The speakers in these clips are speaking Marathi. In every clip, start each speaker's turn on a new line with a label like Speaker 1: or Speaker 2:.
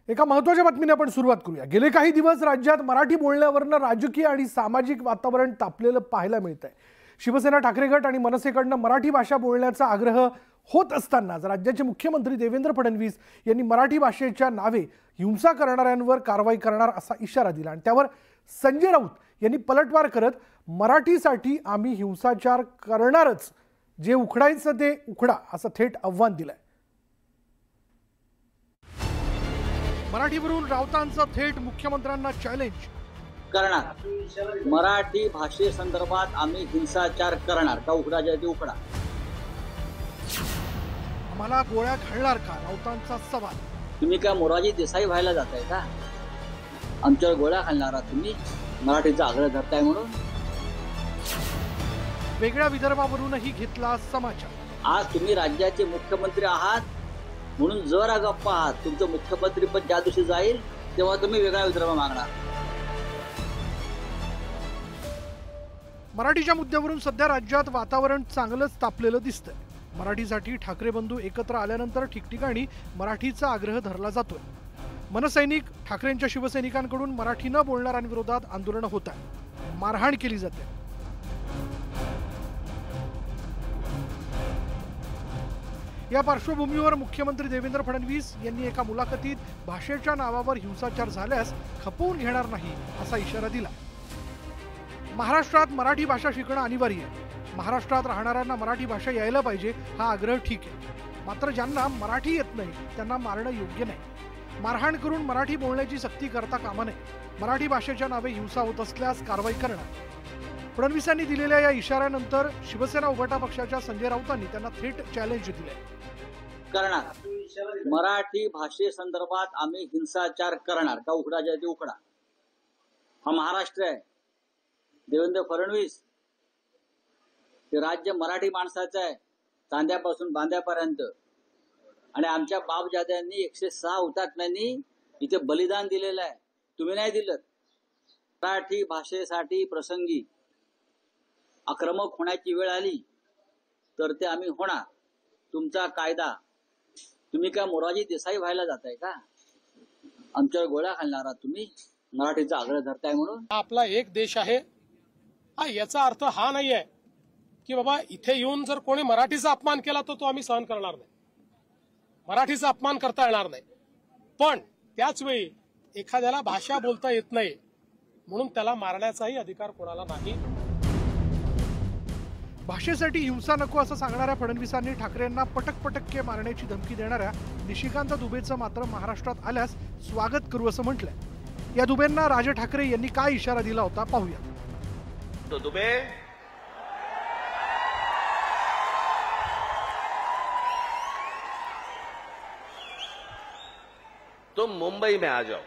Speaker 1: एका महत्त्वाच्या बातमीने आपण सुरुवात करूया। गेले काही दिवस राज्यात मराठी बोलण्यावरनं राजकीय आणि सामाजिक वातावरण तापलेलं पाहायला मिळतंय। शिवसेना ठाकरे गट आणि मनसेकडनं मराठी भाषा बोलण्याचा आग्रह होत असतानाच राज्याचे मुख्यमंत्री देवेंद्र फडणवीस यांनी मराठी भाषेच्या नावे हिंसा करणाऱ्यांवर कारवाई करणार असा इशारा दिला आणि त्यावर संजय राऊत यांनी पलटवार करत मराठीसाठी आम्ही हिंसाचार करणारच, जे उखडायचं ते उखडा असं थेट आव्हान दिलंय। मराठीवरून राऊतांचं थेट मुख्यमंत्र्यांना चॅलेंज
Speaker 2: करणार। मराठी भाषेसंदर्भात आम्ही हिंसाचार करणार का उखडायचं ते उखडा।
Speaker 1: आम्हाला गोळ्या घालणार का, राऊतांचा सवाल।
Speaker 2: तुम्ही काय मोरारजी देसाई व्हायला जाताय का? आमच्यावर गोळ्या घालणार तुम्ही मराठीचा आग्रह धरताय म्हणून।
Speaker 1: वेगळ्या विदर्भावरूनही घेतला समाचार।
Speaker 2: आज तुम्ही राज्याचे मुख्यमंत्री आहात म्हणून जरा गप्पा आहात। तुमचं मुख्यमंत्री पद ज्या दिवशी जाईल तेव्हा तुम्ही वेगळा विदर्भ मागणार।
Speaker 1: मराठीच्या मुद्द्यावरून सध्या राज्यात वातावरण चांगलंच तापलेलं दिसतंय। मराठीसाठी ठाकरे बंधू एकत्र आल्यानंतर ठिकठिकाणी मराठीचा आग्रह धरला जातोय। मनसैनिक ठाकरेंच्या शिवसैनिकांकडून मराठी न बोलणाऱ्यांविरोधात आंदोलन होत आहे, मारहाण केली जाते। या पार्श्वभूमीवर मुख्यमंत्री देवेंद्र फडणवीस यांनी एका मुलाखतीत भाषेच्या नावावर हिंसाचार झाल्यास खपवून घेणार नाही असा इशारा दिला। महाराष्ट्रात मराठी भाषा शिकणं अनिवार्य आहे। महाराष्ट्रात राहणाऱ्यांना मराठी भाषा यायला पाहिजे हा आग्रह ठीक आहे, मात्र ज्यांना मराठी येत नाही त्यांना मारणं योग्य नाही। मारहाण करून मराठी बोलण्याची सक्ती करता कामा नये। मराठी भाषेच्या नावे हिंसा होत असल्यास कारवाई करणार। फडणवीसांनी दिलेल्या या इशाऱ्यानंतर शिवसेना उभाटा पक्षाच्या संजय राऊतांनी त्यांना थेट चॅलेंज दिले
Speaker 2: करणार। मराठी भाषेसंदर्भात आम्ही हिंसाचार करणार का उखडायचं ते उखडा। हा महाराष्ट्र आहे। देवेंद्र फडणवीस हे राज्य मराठी माणसाचं आहे, चांद्यापासून बांद्यापर्यंत। आणि आमच्या बापजाद्यांनी 106 हुतात्म्यांनी इथे बलिदान दिलेलं आहे, तुम्ही नाही दिलं। मराठी भाषेसाठी प्रसंगी आक्रमक होण्याची वेळ आली तर ते आम्ही होणार। तुमचा कायदा, तुम्ही काय मोरारजी देसाई व्हायला जाताय का? आमच्यावर गोळ्या घालणारा तुम्ही मराठीचा आग्रह धरताय म्हणून।
Speaker 3: आपला एक देश आहे, याचा अर्थ हा नाहीये की बाबा इथे येऊन जर कोणी मराठीचा अपमान केला तर तो आम्ही सहन करणार नाही, मराठीचा अपमान करता येणार नाही। पण त्याच वेळी एखाद्याला भाषा बोलता येत नाही म्हणून त्याला मारण्याचाही अधिकार कोणाला नाही।
Speaker 1: भाषेसाठी हिंसा नको असं सांगणाऱ्या फडणवीसांनी ठाकरेंना पटकपटक्के मारण्याची धमकी देणाऱ्या निशिकांत दुबेचं मात्र महाराष्ट्रात आल्यास स्वागत करू असं म्हटलंय। या दुबेंना राज ठाकरे यांनी काय इशारा दिला होता पाहूया।
Speaker 4: तो दुबे, तुम मुंबई में आ जाओ।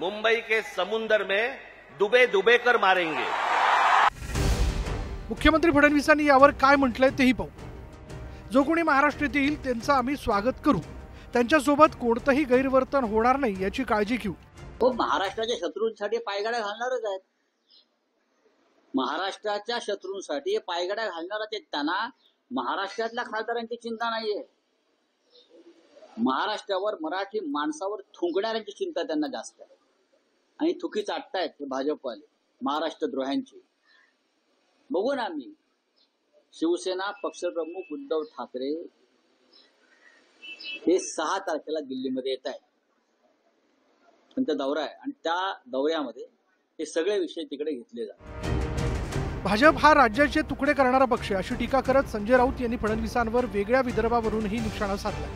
Speaker 4: मुंबई के समुंदर में डुबे डुबे कर मारेंगे।
Speaker 1: मुख्यमंत्री फडणवीसांनी यावर काय म्हटलंय तेही पाहू। जो कोणी महाराष्ट्रात येईल त्यांचं आम्ही स्वागत करू, त्यांच्यासोबत कोणतंही गैरवर्तन होणार नाही याची काळजी घेऊ।
Speaker 2: हो, महाराष्ट्राच्या शत्रूंसाठी पायगाड्या घालणारच आहेत। महाराष्ट्राच्या शत्रूंसाठी पायगाड्या घालणारच आहेत। त्यांना महाराष्ट्रातल्या खासदारांची चिंता नाहीये, महाराष्ट्रावर मराठी माणसावर थुंकणाऱ्यांची चिंता त्यांना जास्त आहे। आणि थुकी चाटतायत हे भाजपवाले महाराष्ट्रद्रोह्यांची। बघू ना, आम्ही शिवसेना पक्षप्रमुख उद्धव ठाकरे हे 6 तारखेला दिल्लीमध्ये येत आहेत, त्यांचा दौरा आहे आणि त्या दौऱ्यामध्ये हे सगळे विषय तिकडे घेतले जातात।
Speaker 1: भाजप हा राज्याचे तुकडे करणारा पक्ष अशी टीका करत संजय राऊत यांनी फडणवीसांवर वेगळ्या विदर्भावरूनही निशाणा साधला।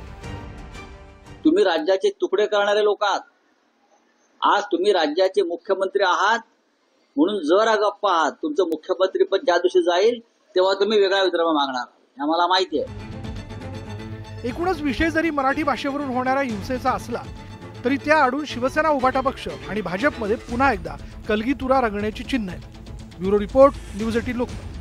Speaker 2: तुम्ही राज्याचे तुकडे करणारे लोक आहात। आज तुम्ही राज्याचे मुख्यमंत्री आहात म्हणून जरा गप्पा आहात। तुमचं मुख्यमंत्री पद ज्या दिवशी जाईल तेव्हा तुम्ही वेगळा विदर्भ मागणार, आम्हाला माहिती आहे।
Speaker 1: एकूणच विषय जरी मराठी भाषेवरून होणाऱ्या हिंसेचा असला तरी त्या आडून शिवसेना उभाटा पक्ष आणि भाजपमध्ये पुन्हा एकदा कलगीतुरा रंगण्याची चिन्ह आहेत। Bureau report, news 18 Lokmat.